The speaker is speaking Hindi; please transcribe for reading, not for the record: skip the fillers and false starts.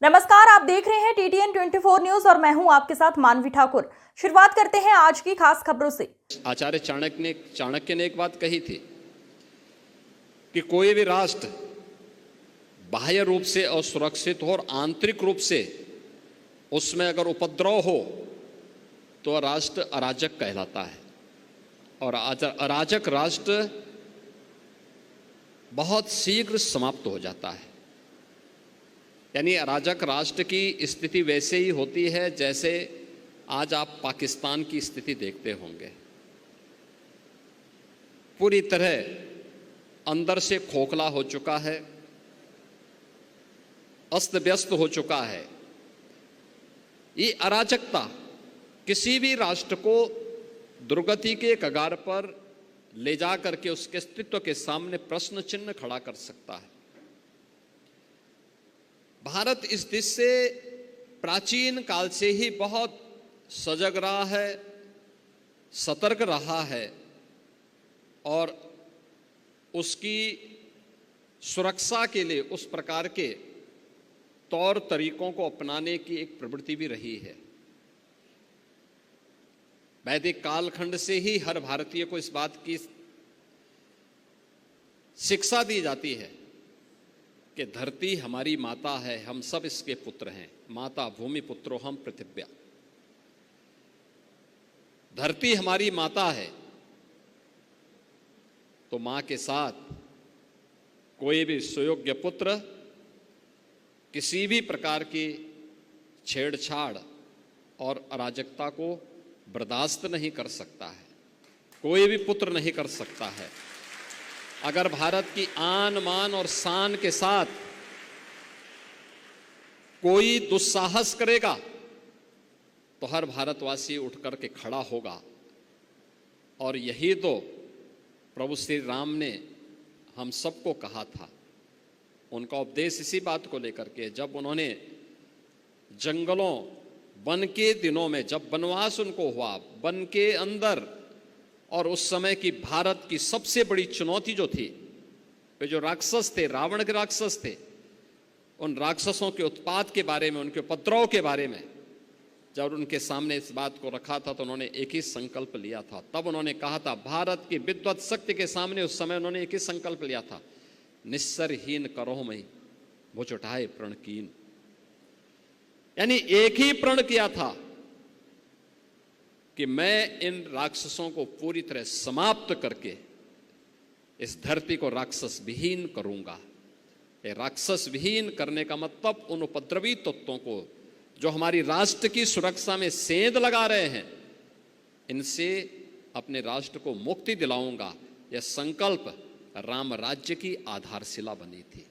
नमस्कार, आप देख रहे हैं TTN 24 न्यूज और मैं हूं आपके साथ मानवी ठाकुर। शुरुआत करते हैं आज की खास खबरों से। आचार्य चाणक्य ने एक बात कही थी कि कोई भी राष्ट्र बाह्य रूप से असुरक्षित हो और आंतरिक रूप से उसमें अगर उपद्रव हो तो राष्ट्र अराजक कहलाता है। और अराजक राष्ट्र बहुत शीघ्र समाप्त हो जाता है। यानी अराजक राष्ट्र की स्थिति वैसे ही होती है जैसे आज आप पाकिस्तान की स्थिति देखते होंगे। पूरी तरह अंदर से खोखला हो चुका है, अस्त व्यस्त हो चुका है। ये अराजकता किसी भी राष्ट्र को दुर्गति के कगार पर ले जा करके उसके अस्तित्व के सामने प्रश्न चिन्ह खड़ा कर सकता है। भारत इस दिश से प्राचीन काल से ही बहुत सजग रहा है, सतर्क रहा है और उसकी सुरक्षा के लिए उस प्रकार के तौर तरीकों को अपनाने की एक प्रवृत्ति भी रही है। वैदिक कालखंड से ही हर भारतीय को इस बात की शिक्षा दी जाती है कि धरती हमारी माता है, हम सब इसके पुत्र हैं। माता भूमि पुत्रो हम पृथिव्या। धरती हमारी माता है तो मां के साथ कोई भी सुयोग्य पुत्र किसी भी प्रकार की छेड़छाड़ और अराजकता को बर्दाश्त नहीं कर सकता है। कोई भी पुत्र नहीं कर सकता है। अगर भारत की आन मान और शान के साथ कोई दुस्साहस करेगा तो हर भारतवासी उठ करके खड़ा होगा। और यही तो प्रभु श्री राम ने हम सबको कहा था। उनका उपदेश इसी बात को लेकर के, जब उन्होंने जंगलों वन के दिनों में, जब वनवास उनको हुआ वन के अंदर, और उस समय की भारत की सबसे बड़ी चुनौती जो थी, वे जो राक्षस थे, रावण के राक्षस थे, उन राक्षसों के उत्पात के बारे में, उनके उपद्रव के बारे में जब उनके सामने इस बात को रखा था तो उन्होंने एक ही संकल्प लिया था। तब उन्होंने कहा था, भारत की विद्वत शक्ति के सामने उस समय उन्होंने एक ही संकल्प लिया था, निस्सरहीन करो मई भुज उठाए प्रण कीन। यानी एक ही प्रण किया था कि मैं इन राक्षसों को पूरी तरह समाप्त करके इस धरती को राक्षस विहीन करूंगा। ये राक्षस विहीन करने का मतलब उन उपद्रवी तत्वों को जो हमारी राष्ट्र की सुरक्षा में सेंध लगा रहे हैं, इनसे अपने राष्ट्र को मुक्ति दिलाऊंगा। यह संकल्प राम राज्य की आधारशिला बनी थी।